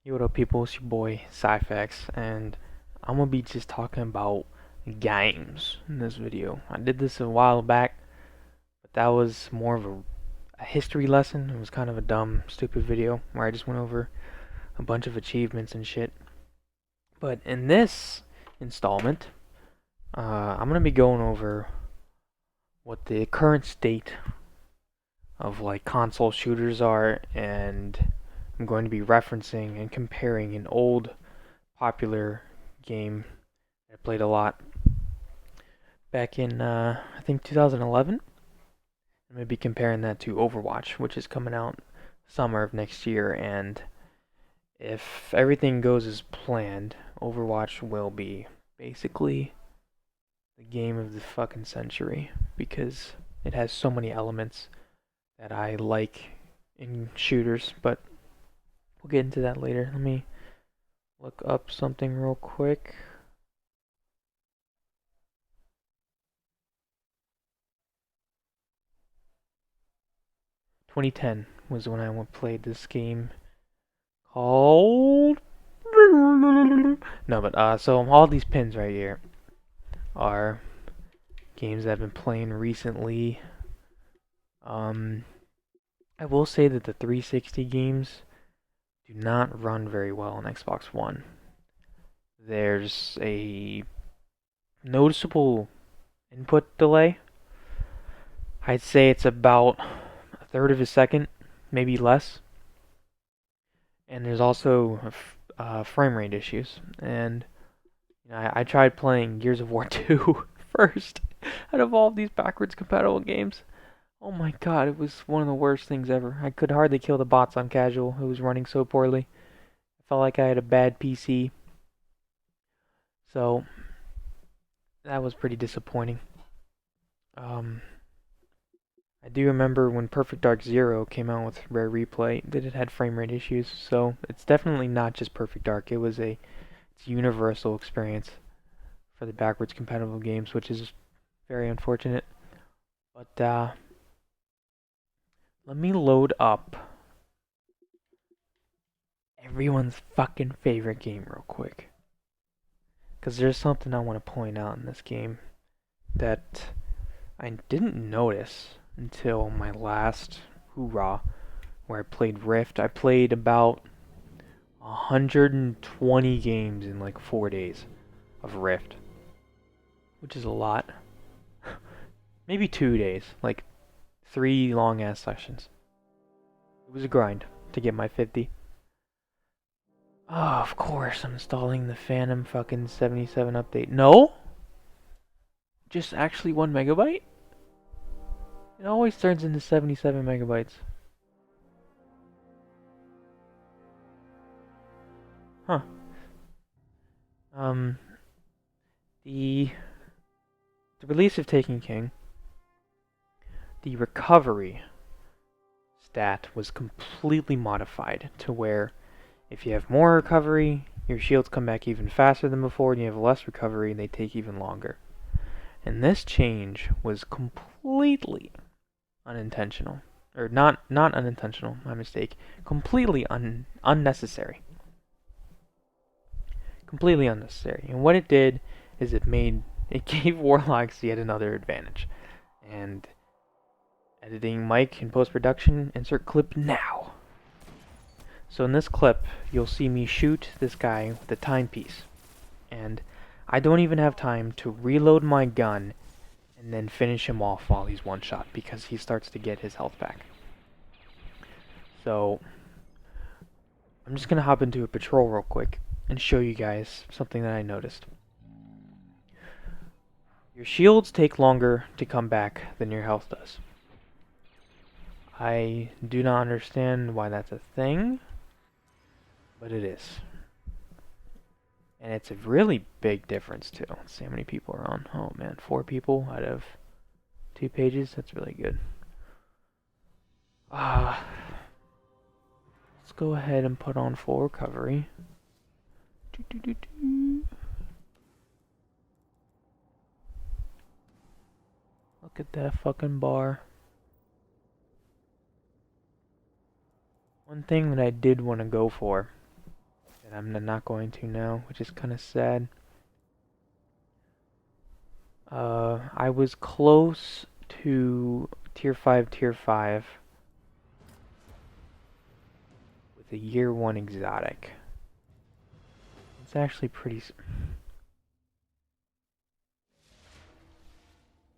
Yo, what up, people? It's your boy Cyphex, and I'm gonna be just talking about games in this video. I did this a while back, but that was more of a history lesson. It was kind of a dumb, stupid video where I just went over a bunch of achievements and shit. But in this installment, I'm gonna be going over what the current state of like console shooters are, and I'm going to be referencing and comparing an old popular game I played a lot back in I think 2011. I'm gonna be comparing that to Overwatch, which is coming out summer of next year, and if everything goes as planned, Overwatch will be basically the game of the fucking century because it has so many elements that I like in shooters, but we'll get into that later. Let me look up something real quick. 2010 was when I played this game called. No, but so all these pins right here are games that I've been playing recently. I will say that the 360 games do not run very well on Xbox One. There's a noticeable input delay. I'd say it's about a third of a second, maybe less. And there's also frame rate issues. And I tried playing Gears of War 2 first out of all of these backwards compatible games. Oh my god, it was one of the worst things ever. I could hardly kill the bots on casual. It was running so poorly. I felt like I had a bad PC. So that was pretty disappointing. Um, I do remember when Perfect Dark Zero came out with Rare Replay that it had frame rate issues. So it's definitely not just Perfect Dark. It's a universal experience for the backwards compatible games, which is very unfortunate. But let me load up everyone's fucking favorite game real quick. Because there's something I want to point out in this game that I didn't notice until my last hoorah, where I played Rift. I played about 120 games in like 4 days of Rift, which is a lot. Maybe 2 days, like 3 long ass sessions. It was a grind to get my 50. Oh, of course, I'm installing the Phantom fucking 77 update. No? Just actually 1 megabyte? It always turns into 77 megabytes. Huh. Um, the release of Taken King, the recovery stat was completely modified to where if you have more recovery, your shields come back even faster than before, and you have less recovery, and they take even longer. And this change was completely unintentional. Or not unintentional, my mistake. Completely unnecessary. Completely unnecessary. And what it did is it gave Warlocks yet another advantage. And editing mic and post-production, insert clip now. So in this clip, you'll see me shoot this guy with a timepiece. And I don't even have time to reload my gun and then finish him off while he's one shot because he starts to get his health back. So I'm just gonna hop into a patrol real quick and show you guys something that I noticed. Your shields take longer to come back than your health does. I do not understand why that's a thing, but it is. And it's a really big difference too. Let's see how many people are on. Oh man, 4 people out of 2 pages. That's really good. Let's go ahead and put on full recovery. Look at that fucking bar. One thing that I did want to go for And I'm not going to now, which is kind of sad. I was close to tier 5 with a year 1 exotic. It's actually pretty...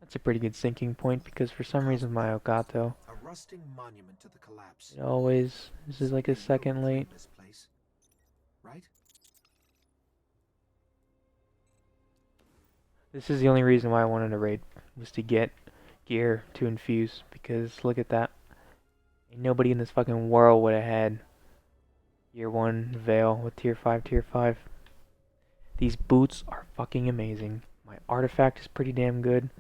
That's a pretty good sinking point because for some reason my Elgato, A rusting monument to the collapse. it always... This is like a second late. This place, right? This is the only reason why I wanted to raid, was to get gear to infuse, because look at that. Ain't nobody in this fucking world would have had year 1 Veil with tier 5. These boots are fucking amazing. My artifact is pretty damn good.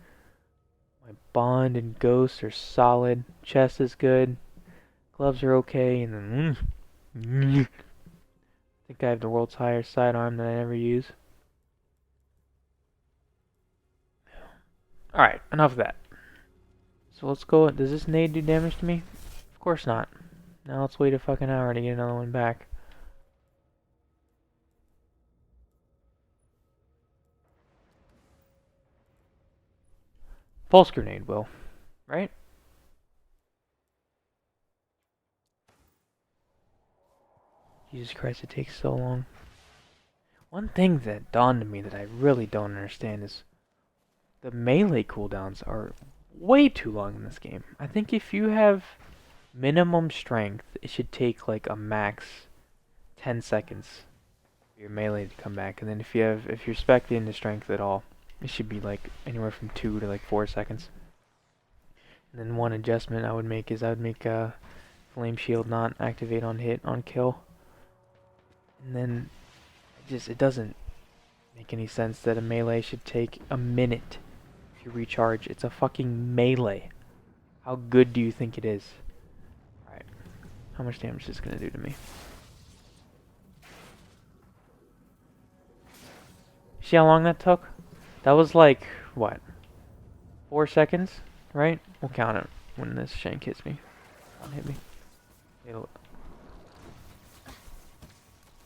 My bond and ghost are solid. Chest is good. Gloves are okay, and then I think I have the world's highest sidearm that I never use. Alright, enough of that. So let's go. Does this nade do damage to me? Of course not. Now let's wait a fucking hour to get another one back. Pulse grenade will, right? Jesus Christ, it takes so long. One thing that dawned on me that I really don't understand is the melee cooldowns are way too long in this game. I think if you have minimum strength, it should take like a max 10 seconds for your melee to come back, and then if you're spec'd into strength at all, it should be like anywhere from 2 to like 4 seconds. And then one adjustment I would make is flame shield not activate on hit on kill. And then it doesn't make any sense that a melee should take a minute to recharge. It's a fucking melee. How good do you think it is? Alright. How much damage is this gonna do to me? See how long that took? That was like, what? 4 seconds? Right? We'll count it when this shank hits me. Don't hit me.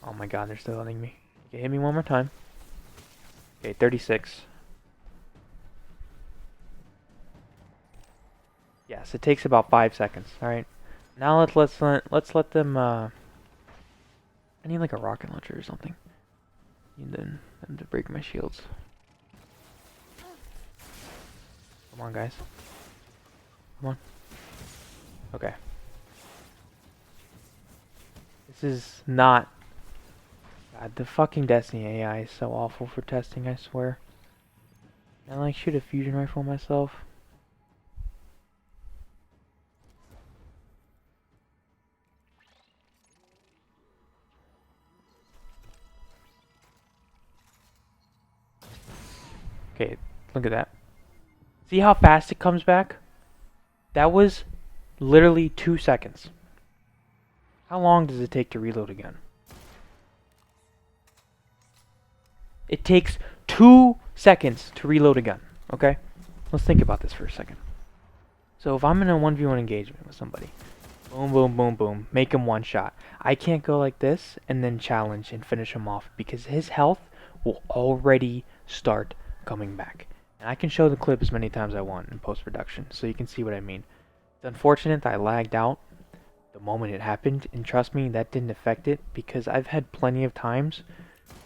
Oh my god, they're still hitting me. Okay, hit me one more time. Okay, 36. Yes, it takes about 5 seconds. All right. Now let's let them. I need like a rocket launcher or something. Need them to break my shields. Come on, guys. Come on. Okay. This is not. God, the fucking Destiny AI is so awful for testing. I swear. I like shoot a fusion rifle myself. Okay, look at that. See how fast it comes back? That was literally 2 seconds. How long does it take to reload again? It takes 2 seconds to reload again, okay? Let's think about this for a second. So if I'm in a 1v1 engagement with somebody, boom, boom, boom, boom, make him one shot. I can't go like this and then challenge and finish him off because his health will already start coming back. And I can show the clip as many times as I want in post-production, so you can see what I mean. It's unfortunate that I lagged out the moment it happened, and trust me, that didn't affect it, because I've had plenty of times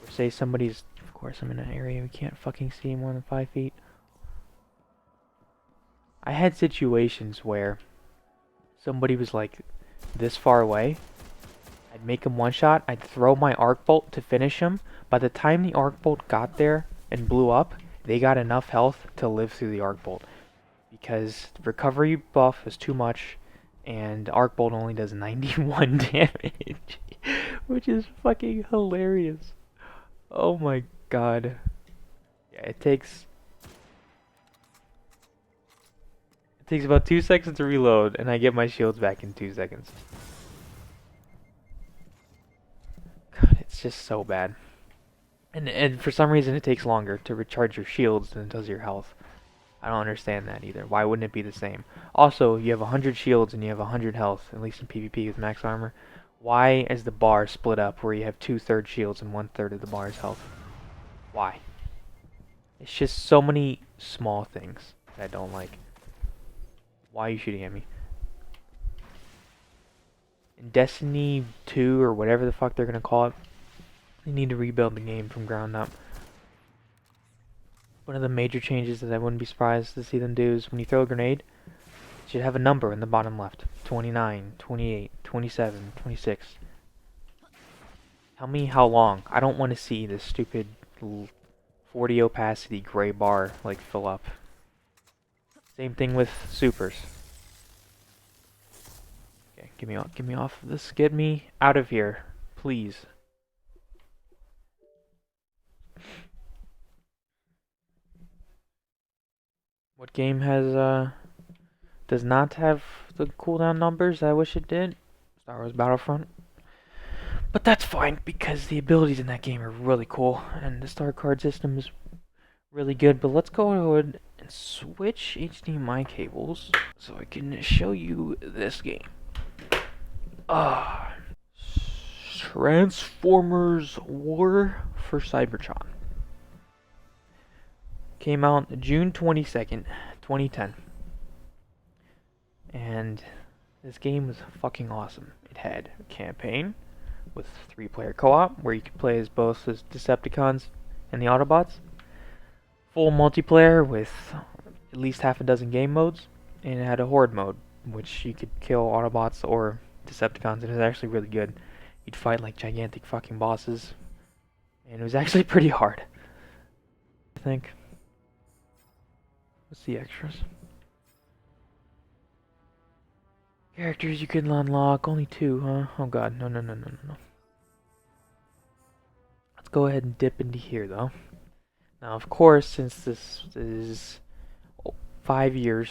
where, say, somebody's... Of course, I'm in an area we can't fucking see more than 5 feet. I had situations where somebody was, like, this far away. I'd make him one shot, I'd throw my arc bolt to finish him. By the time the arc bolt got there and blew up, they got enough health to live through the arc bolt. Because the recovery buff is too much, and arc bolt only does 91 damage. Which is fucking hilarious. Oh my god. Yeah, it takes about 2 seconds to reload, and I get my shields back in 2 seconds. God, it's just so bad. And for some reason it takes longer to recharge your shields than it does your health. I don't understand that either. Why wouldn't it be the same? Also, you have 100 shields and you have 100 health, at least in PvP with max armor. Why is the bar split up where you have 2/3 shields and 1/3 of the bar's health? Why? It's just so many small things that I don't like. Why are you shooting at me? In Destiny 2 or whatever the fuck they're gonna call it, they need to rebuild the game from ground up. One of the major changes that I wouldn't be surprised to see them do is when you throw a grenade, it should have a number in the bottom left. 29, 28, 27, 26. Tell me how long. I don't want to see this stupid 40 opacity gray bar like fill up. Same thing with supers. Okay, get me off of this. Get me out of here, please. What game does not have the cooldown numbers I wish it did? Star Wars Battlefront. But that's fine because the abilities in that game are really cool and the star card system is really good. But let's go ahead and switch HDMI cables so I can show you this game. Transformers War for Cybertron. Came out June 22nd, 2010. And this game was fucking awesome. It had a campaign with 3-player co-op where you could play as both as Decepticons and the Autobots. Full multiplayer with at least half a dozen game modes, and it had a horde mode, which you could kill Autobots or Decepticons, and it was actually really good. You'd fight like gigantic fucking bosses, and it was actually pretty hard. I think. What's the extras? Characters you can unlock, only 2, huh? Oh god, no. Let's go ahead and dip into here, though. Now, of course, since this is 5 years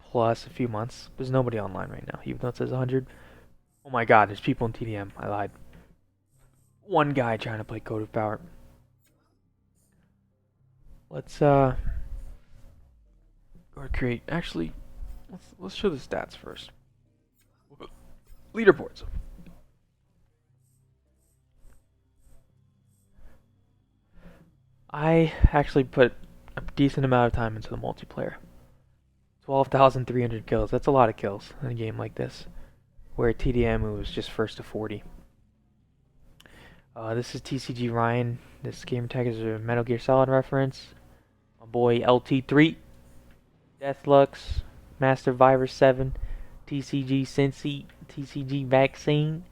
plus a few months, there's nobody online right now, even though it says 100. Oh my god, there's people in TDM. I lied. One guy trying to play Code of Power. Let's go to create. Actually, let's show the stats first. Leaderboards. I actually put a decent amount of time into the multiplayer. 12,300 kills. That's a lot of kills in a game like this, where TDM was just first to 40. This is TCG Ryan. This game tag is a Metal Gear Solid reference. My boy LT3, Deathlux, Master Virus 7, TCG Cincy, TCG Vaccine,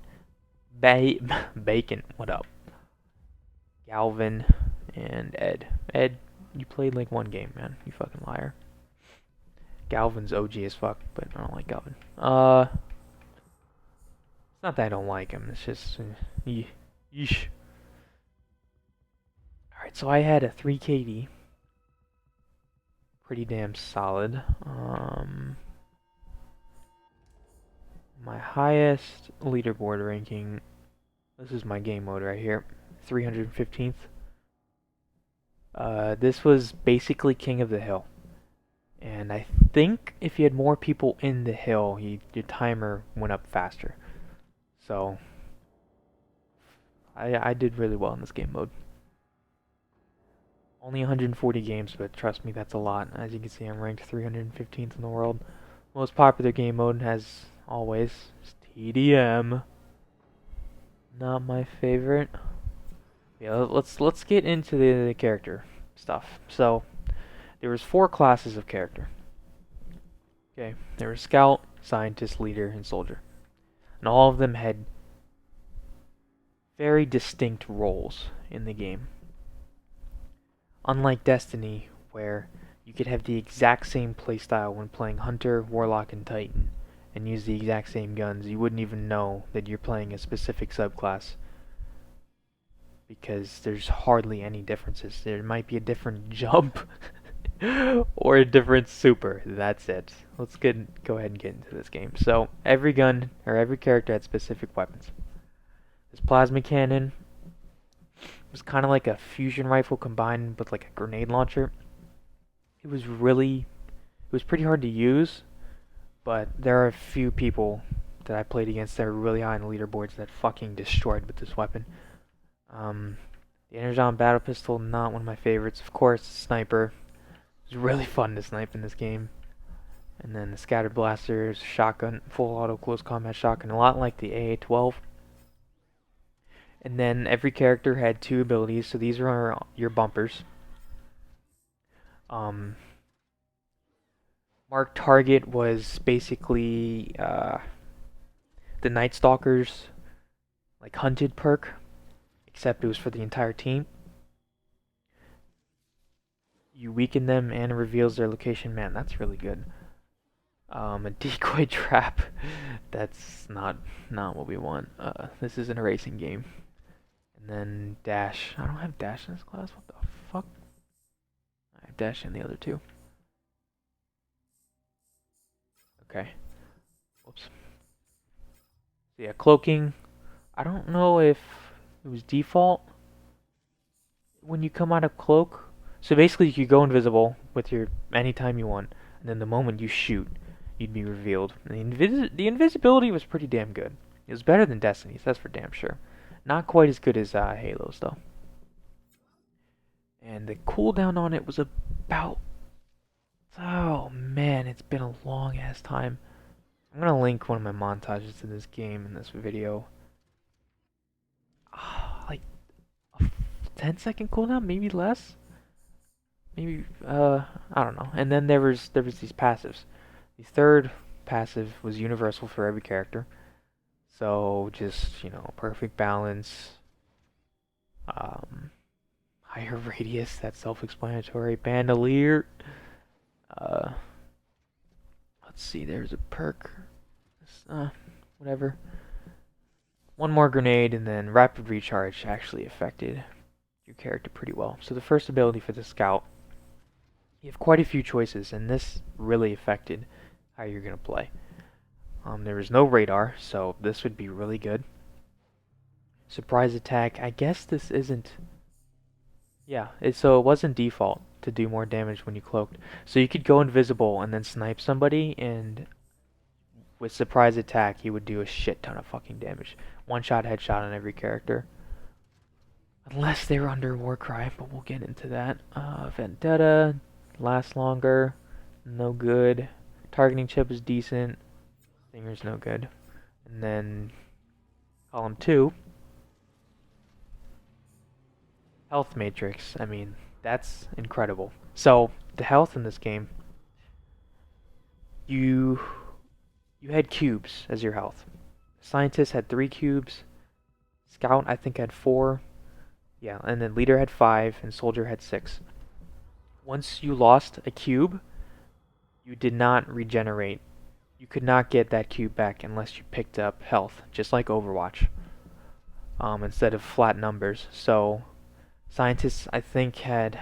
Bacon, what up? Galvin, and Ed. Ed, you played like one game, man. You fucking liar. Galvin's OG as fuck, but I don't like Galvin. It's not that I don't like him. It's just, yeesh. Alright, so I had a 3 KD. Pretty damn solid. My highest leaderboard ranking, this is my game mode right here, 315th. This was basically King of the Hill. And I think if you had more people in the hill, your timer went up faster. So, I did really well in this game mode. Only 140 games, but trust me, that's a lot. As you can see, I'm ranked 315th in the world. Most popular game mode, as always, is TDM. Not my favorite. Yeah, let's get into the character stuff. So, there was 4 classes of character. Okay, there was Scout, Scientist, Leader, and Soldier. And all of them had very distinct roles in the game. Unlike Destiny, where you could have the exact same playstyle when playing Hunter, Warlock, and Titan, and use the exact same guns, you wouldn't even know that you're playing a specific subclass, because there's hardly any differences. There might be a different jump, or a different super, that's it. Let's go ahead and get into this game. So, every gun, or every character had specific weapons. This plasma cannon was kind of like a fusion rifle combined with like a grenade launcher. It was pretty hard to use, but there are a few people that I played against that were really high on the leaderboards that fucking destroyed with this weapon. The Energon Battle Pistol, not one of my favorites. Of course, Sniper. It was really fun to snipe in this game. And then the Scatter Blasters, Shotgun, full auto close combat shotgun, a lot like the AA-12. And then every character had 2 abilities, so these are your bumpers. Mark Target was basically the Night Stalker's like hunted perk, except it was for the entire team. You weaken them and it reveals their location. Man, that's really good. A decoy trap. That's not what we want. This isn't a racing game. And then dash. I don't have dash in this class. What the fuck? I have dash in the other 2. Okay. Whoops. So yeah, cloaking. I don't know if it was default when you come out of cloak. So basically, you could go invisible with your anytime you want, and then the moment you shoot, you'd be revealed. And the invisibility was pretty damn good. It was better than Destiny's, that's for damn sure. Not quite as good as Halo's though. And the cooldown on it was about, oh man, it's been a long ass time. I'm gonna link one of my montages to this game in this video. Like a 10-second cooldown, maybe less. Maybe I don't know. And then there was these passives. The third passive was universal for every character. So just, perfect balance, higher radius, that's self-explanatory. Bandolier. Uh let's see, there's a perk. Whatever. One more grenade and then rapid recharge actually affected your character pretty well. So the first ability for the scout, you have quite a few choices, and this really affected how you're going to play. There was no radar, so this would be really good. Surprise attack, I guess this isn't... Yeah, so it wasn't default to do more damage when you cloaked. So you could go invisible and then snipe somebody, and with surprise attack, he would do a shit ton of fucking damage. One shot headshot on every character. Unless they were under Warcry, but we'll get into that. Vendetta, lasts longer, no good. Targeting chip is decent, Stinger's no good. And then column 2, health matrix. I mean, that's incredible. So the health in this game, you had cubes as your health. Scientist had 3 cubes. Scout I think had 4. Yeah, and then leader had 5 and soldier had 6. Once you lost a cube, you did not regenerate. You could not get that cube back unless you picked up health, just like Overwatch, instead of flat numbers. So, scientists I think it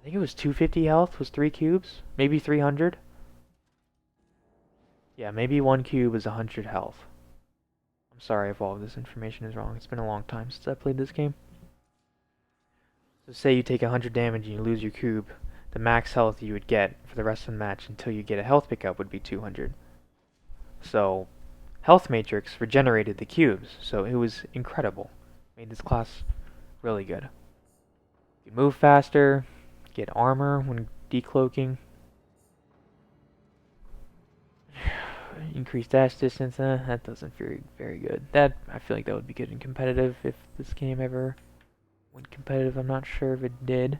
was 250 health, was 3 cubes, maybe 300. Yeah, maybe 1 cube is 100 health. I'm sorry if all of this information is wrong. It's been a long time since I played this game. So say you take 100 damage and you lose your cube, the max health you would get for the rest of the match until you get a health pickup would be 200. So, Health Matrix regenerated the cubes, so it was incredible. Made this class really good. You can move faster, get armor when decloaking, increase dash distance. That doesn't feel very good. That I feel like that would be good in competitive if this game ever went competitive. I'm not sure if it did.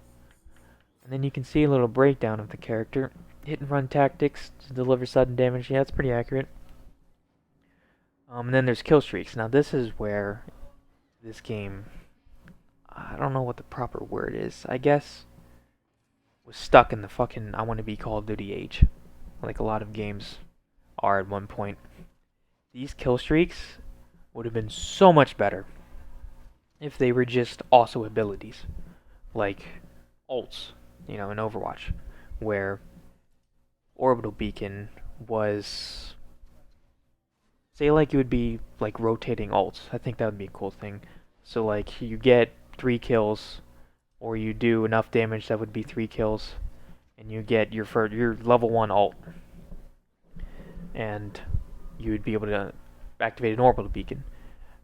And then you can see a little breakdown of the character. Hit and run tactics to deliver sudden damage. Yeah, that's pretty accurate. And then there's kill streaks. Now this is where this game, I don't know what the proper word is, I guess, was stuck in the fucking I want to be Call of Duty age. Like a lot of games are at one point. These kill streaks would have been so much better if they were just also abilities. Like ults, in Overwatch, where Orbital Beacon was, say like it would be like rotating ults. I think that would be a cool thing. So like you get 3 kills, or you do enough damage that would be 3 kills, and you get your level 1 ult. And you would be able to activate an orbital beacon.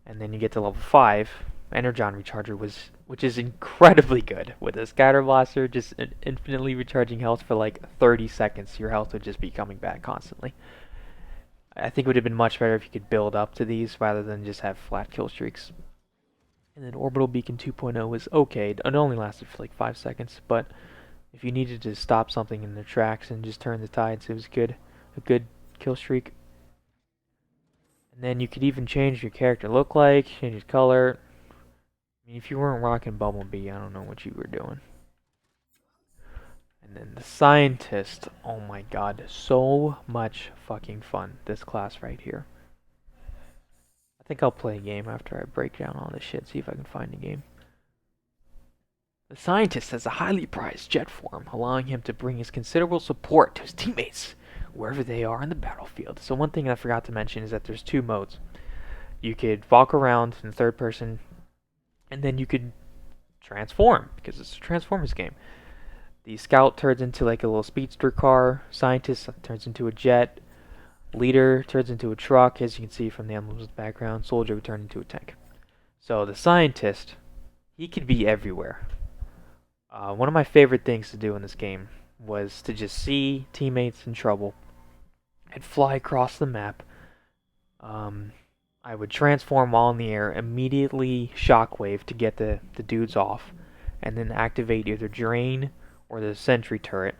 And then you get to level 5, Energon Recharger which is incredibly good. With a Scatter Blaster just infinitely recharging health for like 30 seconds, your health would just be coming back constantly. I think it would have been much better if you could build up to these rather than just have flat kill streaks. And then Orbital Beacon 2.0 was okay. It only lasted for like 5 seconds, but if you needed to stop something in their tracks and just turn the tides, it was good. A good kill streak. And then you could even change your character look like, change his color. I mean, if you weren't rocking Bumblebee, I don't know what you were doing. And then the Scientist, oh my god, so much fucking fun, this class right here. I think I'll play a game after I break down all this shit, see if I can find a game. The Scientist has a highly prized jet form, allowing him to bring his considerable support to his teammates wherever they are in the battlefield. So one thing I forgot to mention is that there's 2 modes. You could walk around in third person, and then you could transform, because it's a Transformers game. The Scout turns into like a little speedster car, Scientist turns into a jet, Leader turns into a truck, as you can see from the emblems in the background, Soldier would turn into a tank. So the Scientist, he could be everywhere. One of my favorite things to do in this game was to just see teammates in trouble and fly across the map. I would transform while in the air, immediately shockwave to get the dudes off, and then activate either Drain or the sentry turret,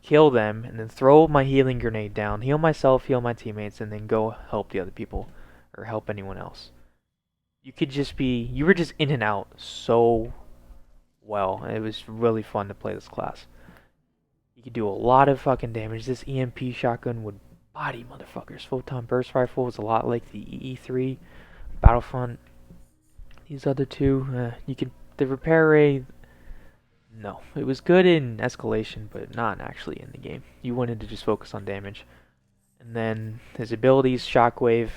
kill them, and then throw my healing grenade down, heal myself, heal my teammates, and then go help the other people, or help anyone else. You were just in and out so well. It was really fun to play this class. You could do a lot of fucking damage. This EMP shotgun would body motherfuckers. Photon burst rifle was a lot like the EE3, Battlefront. These other two, the repair ray. No, it was good in escalation, but not actually in the game. You wanted to just focus on damage. And then his abilities, shockwave.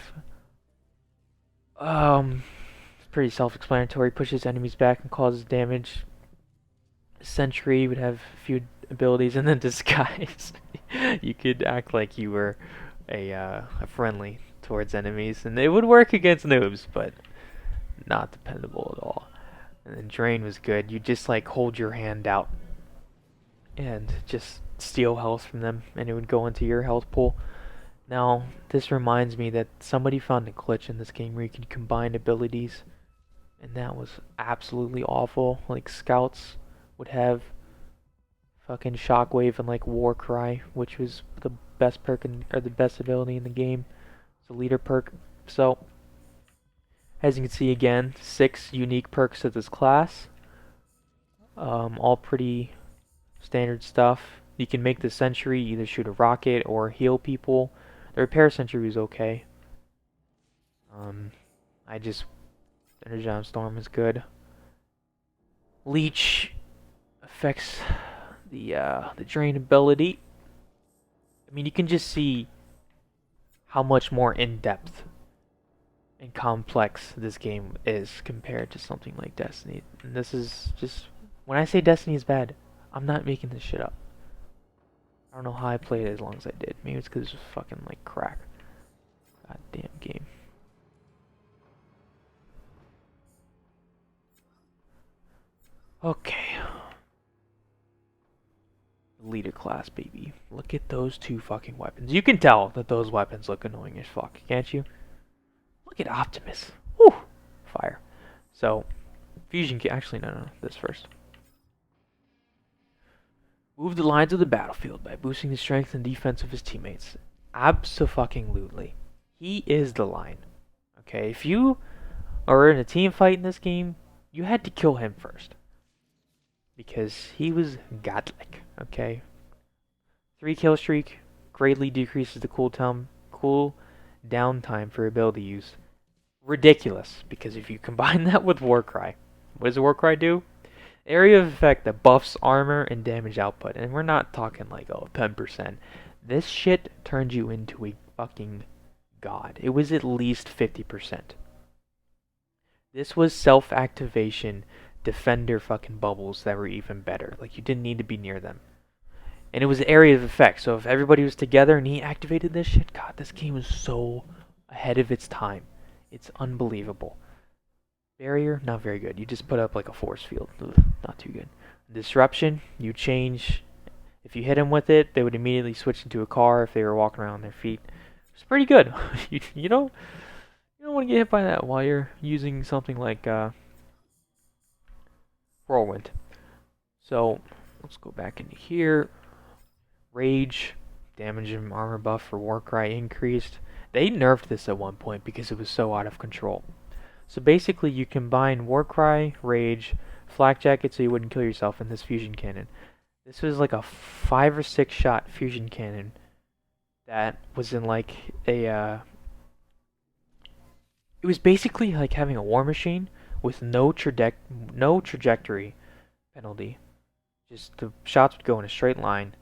It's pretty self-explanatory. Pushes enemies back and causes damage. Sentry would have a few abilities, and then disguise. You could act like you were a friendly towards enemies, and it would work against noobs, but not dependable at all. And then Drain was good. You just like hold your hand out and just steal health from them, and it would go into your health pool. Now, this reminds me that somebody found a glitch in this game where you could combine abilities, and that was absolutely awful. Like Scouts would have fucking Shockwave and like War Cry, which was the best perk or the best ability in the game. It's a leader perk. So, as you can see again, 6 unique perks to this class. All pretty standard stuff. You can make the sentry either shoot a rocket or heal people. The repair sentry was okay. Energon Storm is good. Leech affects the drain ability. I mean, you can just see how much more in-depth and complex this game is compared to something like Destiny. And this is just, when I say Destiny is bad, I'm not making this shit up. I don't know how I played it as long as I did. Maybe it's because it was fucking like crack. Goddamn game. Okay. Leader class, baby. Look at those 2 fucking weapons. You can tell that those weapons look annoying as fuck, can't you? Look at Optimus. Whew. Fire. So, Fusion actually, no, this first. Move the lines of the battlefield by boosting the strength and defense of his teammates. Abso-fucking-lutely. He is the line. Okay, if you are in a team fight in this game, you had to kill him first. Because he was godlike, okay? 3 kill streak greatly decreases the cooldown time for ability use. Ridiculous, because if you combine that with Warcry, what does Warcry do? Area of effect that buffs armor and damage output, and we're not talking like 10%. This shit turned you into a fucking god. It was at least 50%. This was self-activation defender fucking bubbles that were even better. Like, you didn't need to be near them. And it was area of effect, so if everybody was together and he activated this shit, god, this game was so ahead of its time. It's unbelievable. Barrier, not very good. You just put up like a force field. Ugh, not too good. Disruption, you change. If you hit them with it, they would immediately switch into a car if they were walking around on their feet. It's pretty good. You don't want to get hit by that while you're using something like Whirlwind. So let's go back into here. Rage, damage and armor buff for Warcry increased. They nerfed this at one point because it was so out of control. So basically you combine Warcry, Rage, Flak Jacket so you wouldn't kill yourself in this fusion cannon. This was like a 5 or 6 shot fusion cannon that was in like it was basically like having a war machine with no trajectory penalty. Just the shots would go in a straight line,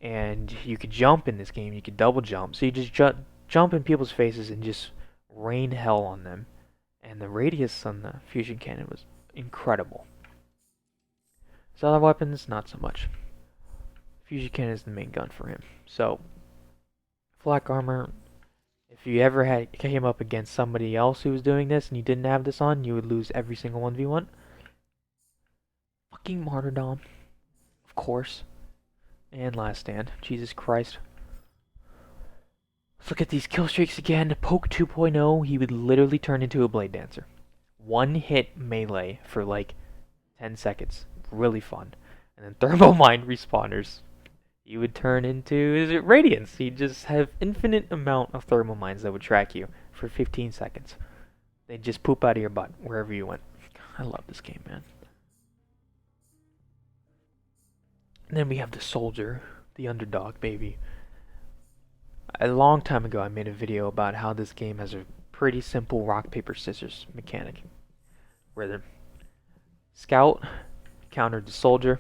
and you could jump in this game. You could double jump, so you just jump in people's faces and just rain hell on them. And the radius on the fusion cannon was incredible. So other weapons, not so much. Fusion cannon is the main gun for him. So flak armor. If you ever came up against somebody else who was doing this and you didn't have this on, you would lose every single 1v1. Fucking martyrdom, of course. And last stand. Jesus Christ. Let's look at these kill streaks again. Poke 2.0, he would literally turn into a blade dancer. One hit melee for like 10 seconds. Really fun. And then thermal mine respawners. He would turn into, is it Radiance? He'd just have infinite amount of thermal mines that would track you for 15 seconds. They'd just poop out of your butt wherever you went. I love this game, man. And then we have the soldier, the underdog, baby. A long time ago, I made a video about how this game has a pretty simple rock, paper, scissors mechanic. Where the scout countered the soldier,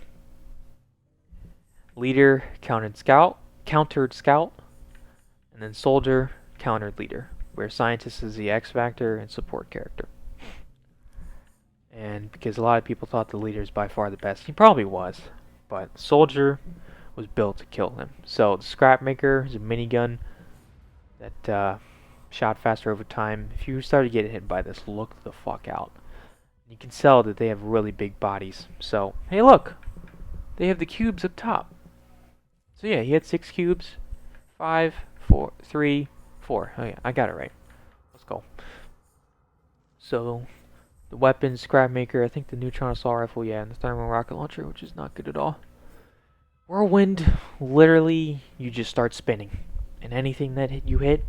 leader countered scout, and then soldier countered leader, where scientist is the X factor and support character. And because a lot of people thought the leader is by far the best, he probably was, but soldier was built to kill him. So the Scrapmaker is a minigun that shot faster over time. If you started getting hit by this, look the fuck out. You can tell that they have really big bodies. So, hey look! They have the cubes up top. So yeah, he had 6 cubes. 5, 4, 3, 4. Oh yeah, I got it right. Let's go. So, the weapons, Scrapmaker, I think the neutron assault rifle, yeah, and the thermal rocket launcher, which is not good at all. Whirlwind, literally, you just start spinning. And anything that you hit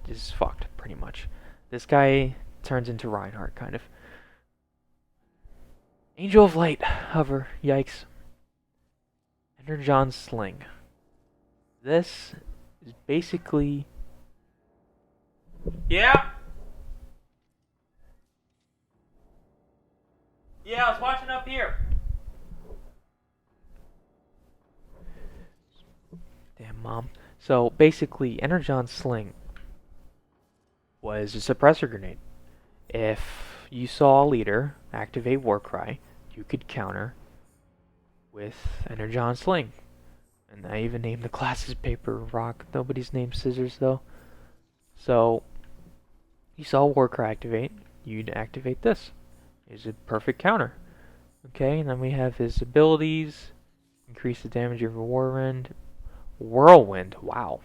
is fucked, pretty much. This guy turns into Reinhardt, kind of. Angel of Light, hover, yikes. Energon Sling. This is basically... Yeah? Yeah, I was watching up here. Damn, Mom. So, basically, Energon Sling was a suppressor grenade. If you saw a leader activate Warcry, you could counter with Energon Sling. And I even named the classes Paper, Rock. Nobody's named Scissors, though. So, you saw Warcry activate, you'd activate this. It's a perfect counter. Okay, and then we have his abilities. Increase the damage of a Whirlwind. Whirlwind, wow.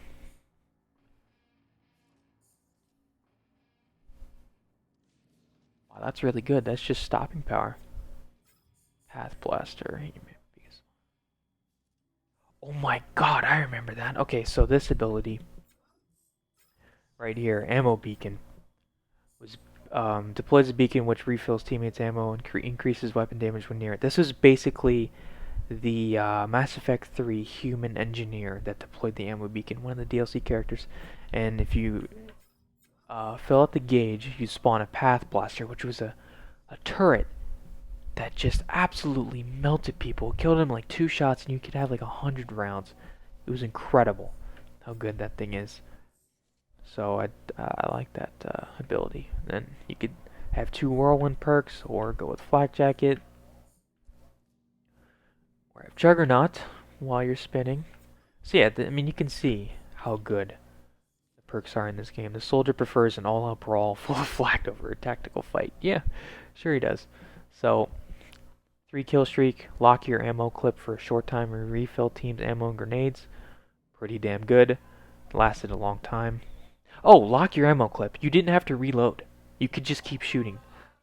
Wow, that's really good. That's just stopping power. Path Blaster. Oh my god, I remember that. Okay, so this ability right here, Ammo Beacon, was deploys a beacon which refills teammates' ammo and increases weapon damage when near it. This is basically the Mass Effect 3 human engineer that deployed the ammo beacon, one of the DLC characters. And if you fill out the gauge, you spawn a Path Blaster, which was a turret that just absolutely melted people. It killed them like 2 shots, and you could have like 100 rounds. It was incredible how good that thing is. So I like that ability. Then you could have 2 Whirlwind perks, or go with Flak Jacket, or have Juggernaut while you're spinning. So yeah, I mean you can see how good the perks are in this game. The soldier prefers an all-out brawl full of flak over a tactical fight. Yeah, sure he does. So, 3 kill streak, lock your ammo clip for a short time and refill team's ammo and grenades. Pretty damn good. Lasted a long time. Oh, lock your ammo clip. You didn't have to reload. You could just keep shooting.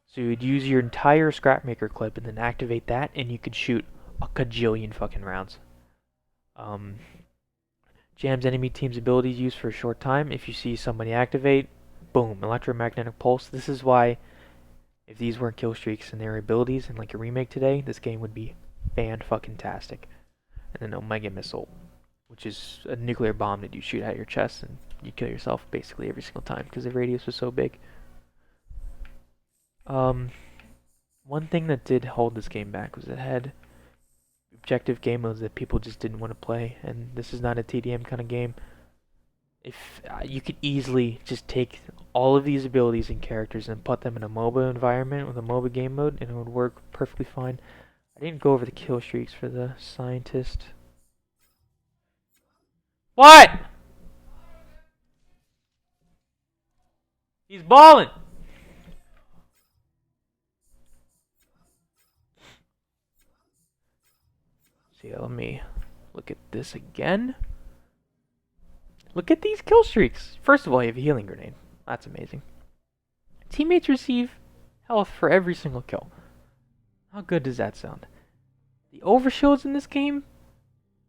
So you'd use your entire scrapmaker clip and then activate that, and you could shoot a kajillion fucking rounds. Um, Jams enemy team's abilities used for a short time. If you see somebody activate, boom, electromagnetic pulse. This is why, if these weren't kill streaks and their abilities in like a remake today, this game would be fan-fucking-tastic. And then Omega Missile, which is a nuclear bomb that you shoot at your chest and you kill yourself basically every single time because the radius was so big. One thing that did hold this game back was it had objective game modes that people just didn't want to play, and this is not a TDM kind of game. If you could easily just take all of these abilities and characters and put them in a MOBA environment with a MOBA game mode, and it would work perfectly fine. I didn't go over the kill streaks for the scientist. What? He's balling. See, let me look at this again. Look at these kill streaks. First of all, you have a healing grenade. That's amazing. Teammates receive health for every single kill. How good does that sound? The overshields in this game,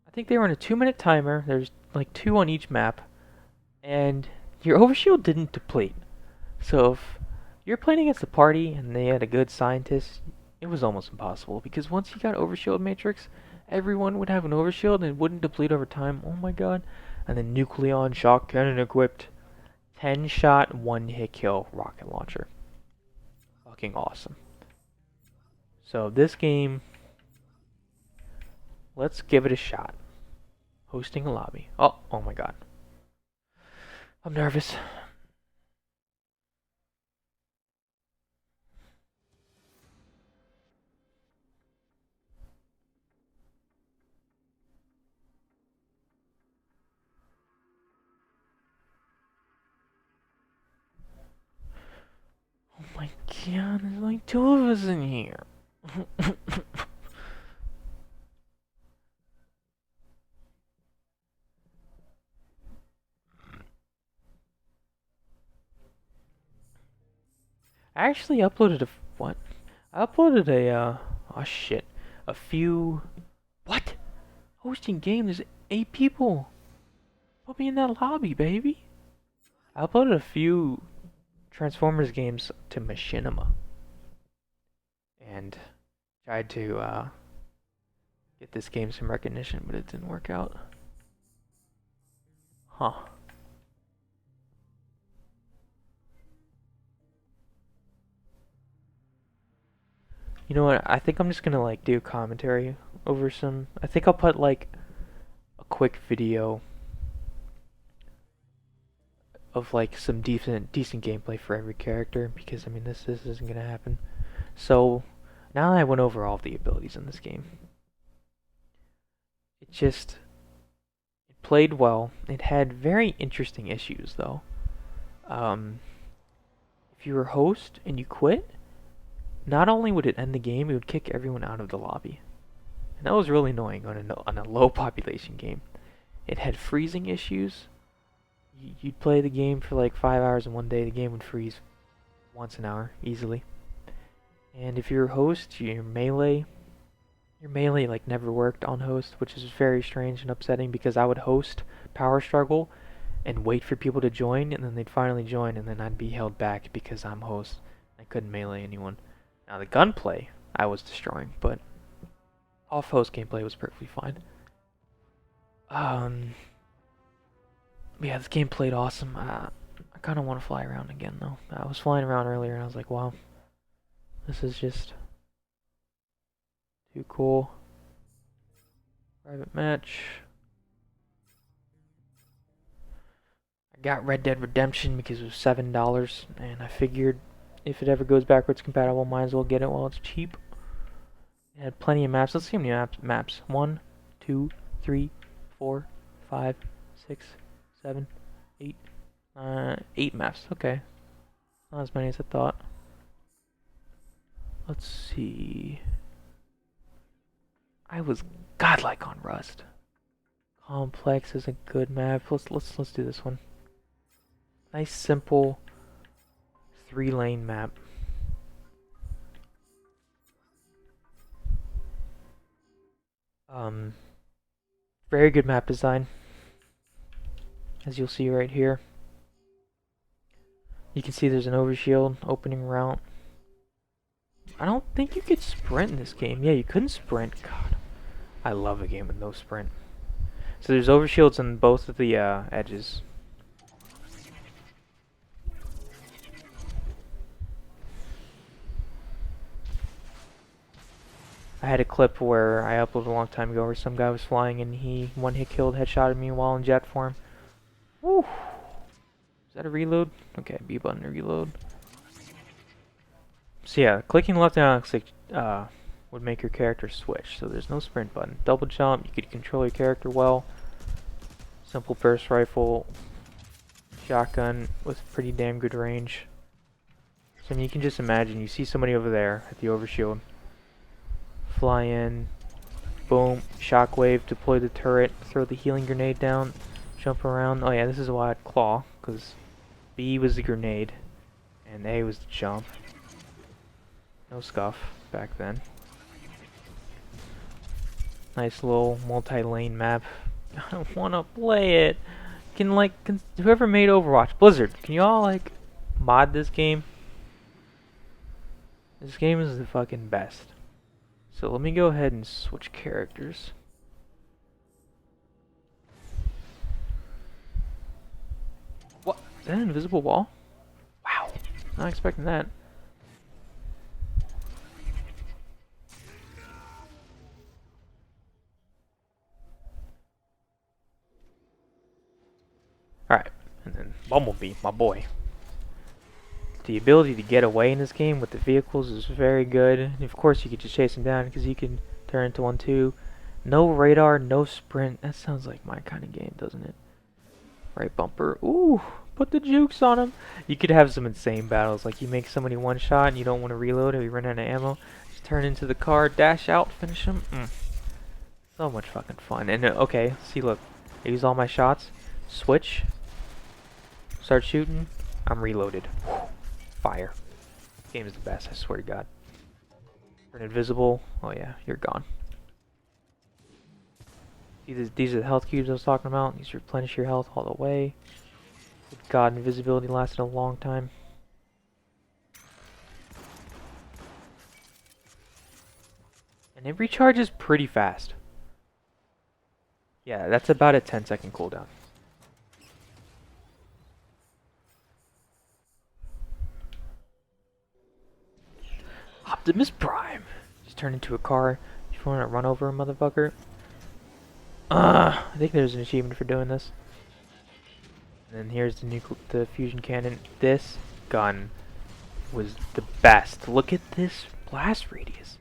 I think they were on a 2-minute timer. There's like 2 on each map. And your overshield didn't deplete. So if you're playing against a party and they had a good scientist, it was almost impossible. Because once you got overshield matrix, everyone would have an overshield and it wouldn't deplete over time. Oh my god. And then Nucleon shock cannon equipped. 10-shot, 1-hit kill rocket launcher. Fucking awesome. So this game, let's give it a shot. Hosting a lobby. Oh my god. I'm nervous. Oh my god, there's like 2 of us in here. I actually uploaded what? I uploaded oh shit. A few, what? Hosting game, there's 8 people. Put me in that lobby, baby. I uploaded a few Transformers games to Machinima. And tried to, get this game some recognition, but it didn't work out. Huh. You know what? I think I'm just gonna like do commentary over some. I think I'll put like a quick video of like some decent gameplay for every character because I mean this isn't gonna happen. So now that I went over all of the abilities in this game, it played well. It had very interesting issues though. If you were host and you quit, not only would it end the game, it would kick everyone out of the lobby. And that was really annoying on a low population game. It had freezing issues. You'd play the game for like 5 hours and one day the game would freeze once an hour, easily. And if you're a host, your melee like never worked on host, which is very strange and upsetting because I would host Power Struggle and wait for people to join, and then they'd finally join, and then I'd be held back because I'm host. I couldn't melee anyone. Now the gunplay I was destroying, but off-host gameplay was perfectly fine. Yeah, this game played awesome. I kind of want to fly around again, though. I was flying around earlier, and I was like, wow, this is just too cool. Private match. I got Red Dead Redemption because it was $7, and I figured if it ever goes backwards compatible, might as well get it while it's cheap. It had plenty of maps. Let's see how many maps. 1, 2, 3, 4, 5, 6, 7, 8, 8 maps. Okay, not as many as I thought. Let's see. I was godlike on Rust. Complex is a good map. Let's do this one. Nice simple 3-lane map. Um, Very good map design, as you'll see right here. You can see there's an overshield opening route. I don't think you could sprint in this game. Yeah, you couldn't sprint. God, I love a game with no sprint. So there's overshields on both of the edges. I had a clip where I uploaded a long time ago where some guy was flying and he one-hit killed, headshotted me while in jet form. Woo! Is that a reload? Okay, B button to reload. So yeah, clicking left analog would make your character switch. So there's no sprint button. Double jump, you could control your character well. Simple burst rifle, shotgun with pretty damn good range. So I mean, you can just imagine, you see somebody over there at the overshield. Fly in, boom, shockwave, deploy the turret, throw the healing grenade down, jump around. Oh yeah, this is why I had claw, because B was the grenade, and A was the jump. No scuff back then. Nice little multi-lane map. I wanna play it. Whoever made Overwatch, Blizzard, can you all like mod this game? This game is the fucking best. So let me go ahead and switch characters. What? Is that an invisible wall? Wow. Not expecting that. Alright. And then Bumblebee, my boy. The ability to get away in this game with the vehicles is very good. And of course you could just chase him down because he can turn into one too. No radar, no sprint. That sounds like my kind of game, doesn't it? Right bumper. Ooh, put the jukes on him. You could have some insane battles. Like you make somebody one shot and you don't want to reload or you run out of ammo. Just turn into the car, dash out, finish him. So much fucking fun. And okay, see look. I use all my shots. Switch. Start shooting. I'm reloaded. Fire. This game is the best, I swear to God. Turn invisible. Oh yeah, you're gone. See, these are the health cubes I was talking about. These replenish your health all the way. Good God, invisibility lasted a long time. And it recharges pretty fast. Yeah, that's about a 10-second cooldown. Optimus Prime. Just turn into a car. If you want to run over a motherfucker. I think there's an achievement for doing this. And then here's the fusion cannon. This gun was the best. Look at this blast radius.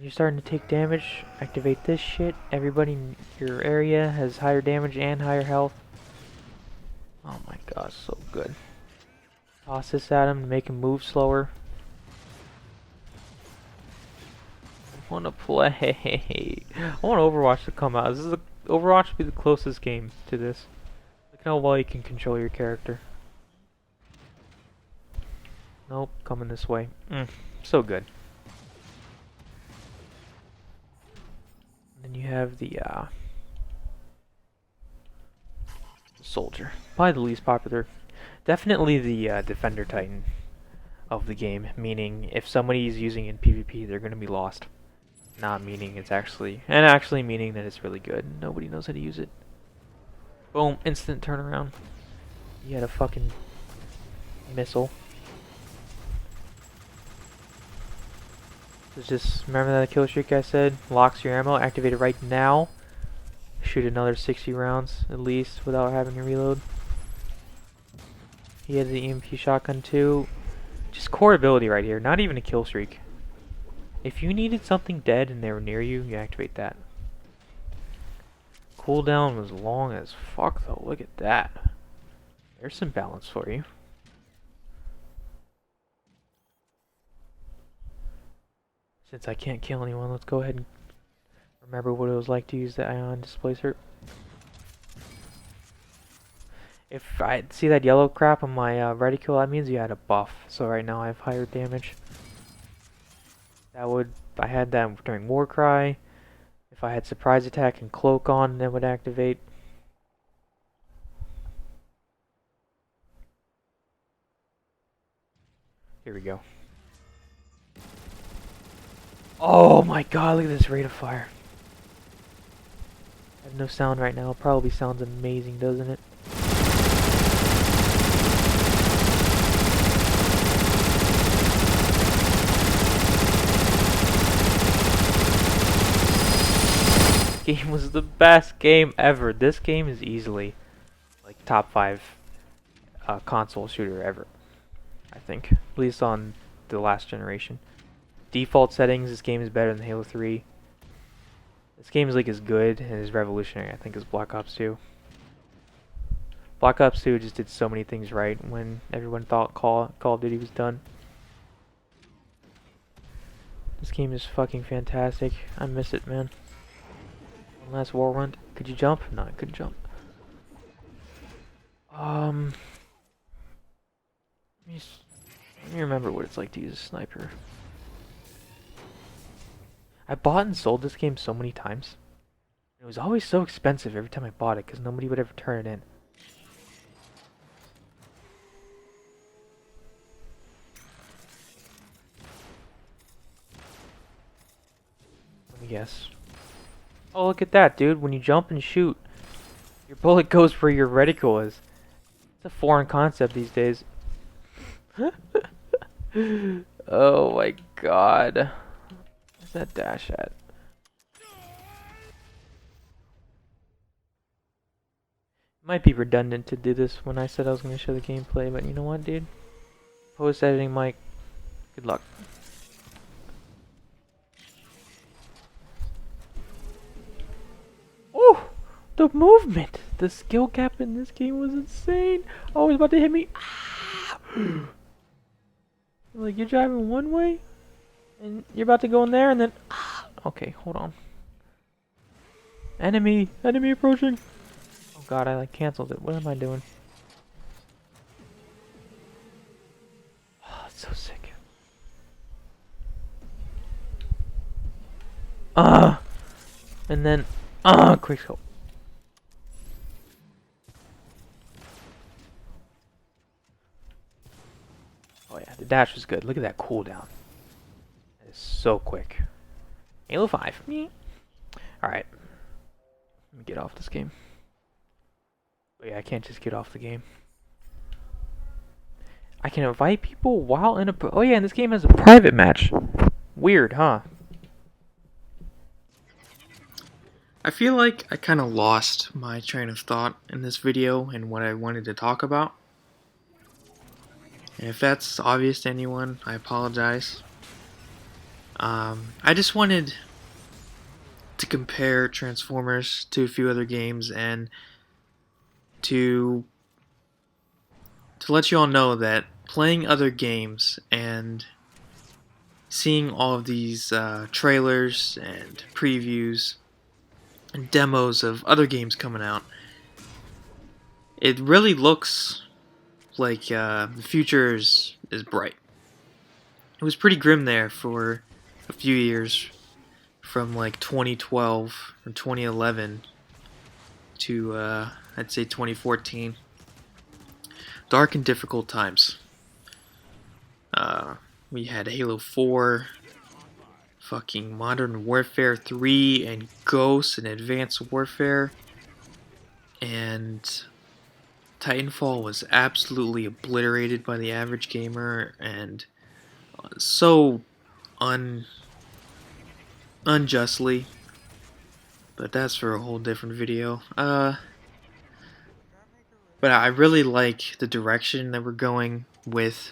You're starting to take damage. Activate this shit. Everybody in your area has higher damage and higher health. Oh my gosh, so good. Toss this at him to make him move slower. I want to play. I want Overwatch to come out. Overwatch will be the closest game to this. Look how well you can control your character. Nope, coming this way. So good. And then you have the soldier. Probably the least popular. Definitely the defender titan of the game. Meaning, if somebody is using it in PvP, they're going to be lost. Not meaning it's actually, and actually meaning that it's really good. Nobody knows how to use it. Boom, instant turnaround. You had a fucking missile. It's just, remember that kill streak I said? Locks your ammo, activate it right now. Shoot another 60 rounds at least without having to reload. He has the EMP shotgun too. Just core ability right here, not even a kill streak. If you needed something dead and they were near you, you activate that. Cooldown was long as fuck though, look at that. There's some balance for you. Since I can't kill anyone, let's go ahead and remember what it was like to use the ion displacer. If I see that yellow crap on my reticle, that means you had a buff. So right now I have higher damage. I had that during Warcry. If I had surprise attack and cloak on, that would activate. Here we go. Oh my god, look at this rate of fire. I have no sound right now. It probably sounds amazing, doesn't it? This game was the best game ever. This game is easily like top 5 console shooter ever, I think. At least on the last generation. Default settings, this game is better than Halo 3. This game is like as good and as revolutionary, I think, as Black Ops 2. Black Ops 2 just did so many things right when everyone thought Call of Duty was done. This game is fucking fantastic. I miss it, man. One last war run. Could you jump? No, I couldn't jump. Let me remember what it's like to use a sniper. I bought and sold this game so many times. It was always so expensive every time I bought it because nobody would ever turn it in. Let me guess. Oh, look at that, dude. When you jump and shoot, your bullet goes where your reticle is. It's a foreign concept these days. Oh my god. Where's that dash at? Might be redundant to do this when I said I was going to show the gameplay, but you know what, dude? Post editing, Mike. Good luck. Oh! The movement! The skill gap in this game was insane! Oh, he's about to hit me! Ah! Like, you're driving one way, and you're about to go in there, and then... Ah! Okay, hold on. Enemy! Enemy approaching! Oh god, I like canceled it. What am I doing? Oh, it's so sick. And then, quick scope. Oh yeah, the dash was good. Look at that cooldown. That is so quick. Halo 5. Alright. Let me get off this game. Oh yeah, I can't just get off the game. I can invite people while in a... Oh yeah, and this game has a private match. Weird, huh? I feel like I kind of lost my train of thought in this video and what I wanted to talk about. And if that's obvious to anyone, I apologize. I just wanted to compare Transformers to a few other games and to let you all know that playing other games and seeing all of these trailers and previews and demos of other games coming out, it really looks like the future is bright. It was pretty grim there for a few years, from like 2012 or 2011 to I'd say 2014. Dark and difficult times. We had Halo 4, fucking Modern Warfare 3, and Ghosts and Advanced Warfare, and Titanfall was absolutely obliterated by the average gamer, and so unjustly, but that's for a whole different video. But I really like the direction that we're going with.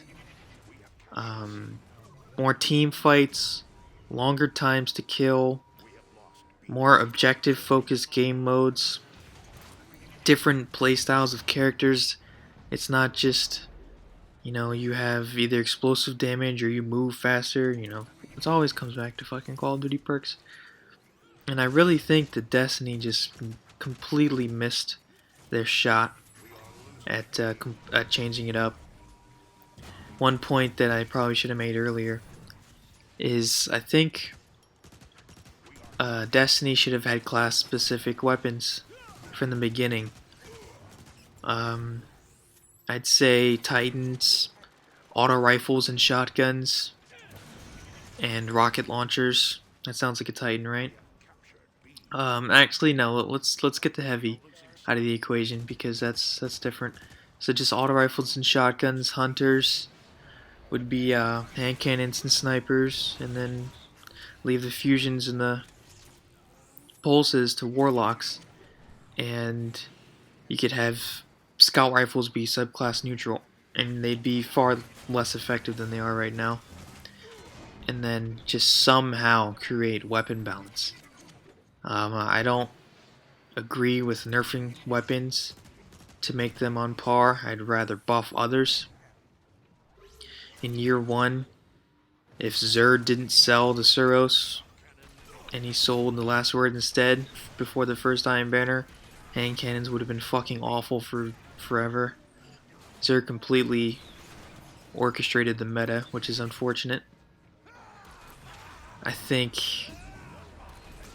More team fights, longer times to kill, more objective focused game modes, different playstyles of characters It's not just, you have either explosive damage or you move faster, It always comes back to fucking Call of Duty perks. And I really think that Destiny just completely missed their shot at changing it up. One point that I probably should have made earlier is I think Destiny should have had class-specific weapons from the beginning. Um, I'd say Titans, auto rifles and shotguns, and rocket launchers. That sounds like a Titan, right? Actually, no. Let's get the heavy out of the equation because that's different. So just auto rifles and shotguns, hunters would be hand cannons and snipers, and then leave the fusions and the pulses to warlocks, and you could have scout rifles be subclass neutral, and they'd be far less effective than they are right now. And then just somehow create weapon balance. I don't agree with nerfing weapons to make them on par. I'd rather buff others. In year one, if Zerd didn't sell the Suros and he sold the last word instead before the first Iron Banner, hand cannons would have been fucking awful for forever. Zerd completely orchestrated the meta, which is unfortunate. I think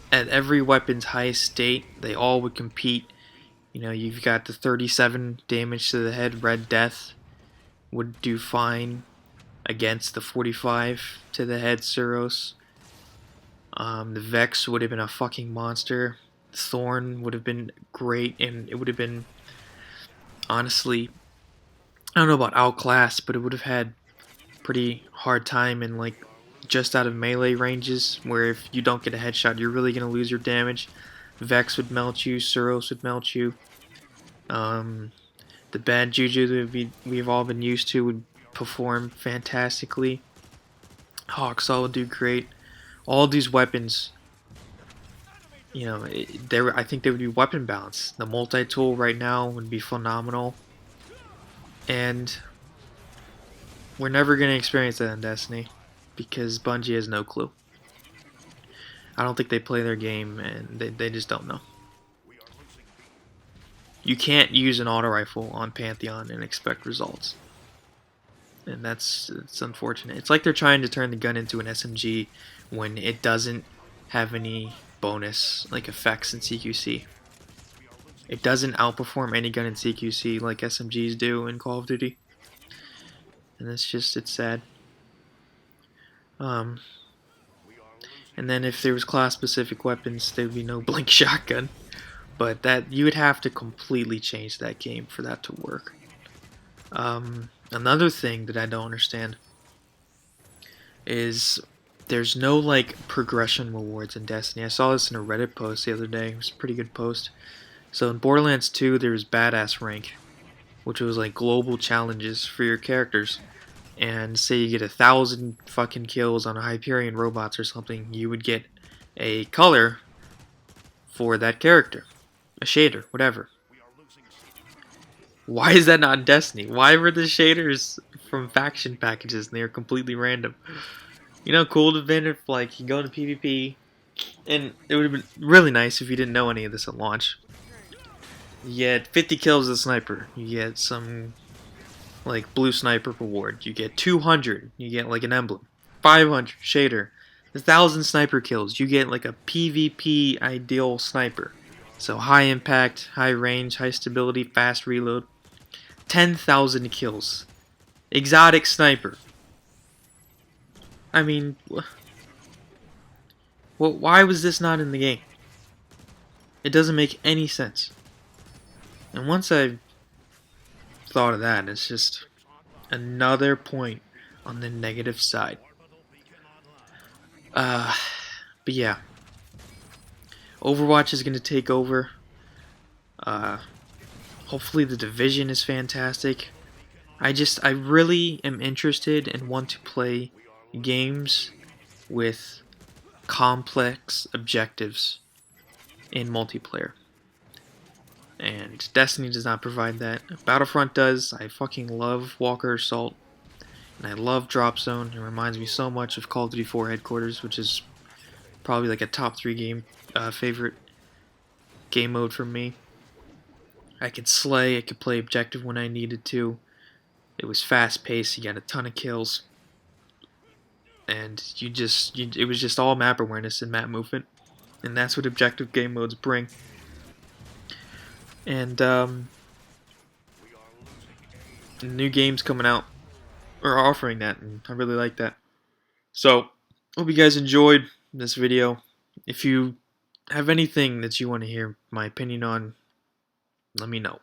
at every weapon's highest state, they all would compete. You've got the 37 damage to the head, Red Death would do fine against the 45 to the head Suros. The Vex would have been a fucking monster. Thorn would have been great, and it would have been, honestly, I don't know about outclassed, but it would have had pretty hard time in like just out of melee ranges, where if you don't get a headshot, you're really gonna lose your damage. Vex would melt you, Suros would melt you. The bad juju that we've all been used to would perform fantastically. Hawksaw would do great. All these weapons, I think they would be weapon balanced. The multi-tool right now would be phenomenal, and we're never gonna experience that in Destiny because Bungie has no clue. I don't think they play their game, and they just don't know. You can't use an auto rifle on Pantheon and expect results. And it's unfortunate. It's like they're trying to turn the gun into an SMG when it doesn't have any bonus like effects in CQC. It doesn't outperform any gun in CQC like SMGs do in Call of Duty. And it's sad. And then if there was class specific weapons, there would be no blink shotgun. But that you would have to completely change that game for that to work. Another thing that I don't understand is there's no like progression rewards in Destiny. I saw this in a Reddit post the other day. It was a pretty good post. So in Borderlands 2, there was Badass Rank, which was like global challenges for your characters. And say you get 1,000 fucking kills on Hyperion robots or something, you would get a color for that character, a shader, whatever. Why is that not in Destiny? Why were the shaders from faction packages and they were completely random? Cool to have been if like you go into PvP, and it would have been really nice if you didn't know any of this at launch. You get 50 kills as a sniper. You get some like blue sniper reward. You get 200. You get like an emblem. 500 shader. 1,000 sniper kills. You get like a PvP ideal sniper. So high impact, high range, high stability, fast reload. 10,000 kills. Exotic sniper. I mean, why was this not in the game? It doesn't make any sense. And once I thought of that, it's just another point on the negative side. But yeah, Overwatch is going to take over. Hopefully the Division is fantastic. I really am interested and want to play games with complex objectives in multiplayer. and Destiny does not provide that. Battlefront does. I fucking love Walker Assault, and I love Drop Zone. It reminds me so much of Call of Duty 4 Headquarters, which is probably like a top 3 game favorite game mode for me. I could slay, I could play objective when I needed to. It was fast paced, you got a ton of kills, and it was just all map awareness and map movement, and that's what objective game modes bring. And new games coming out are offering that, and I really like that. So, hope you guys enjoyed this video. If you have anything that you want to hear my opinion on, let me know.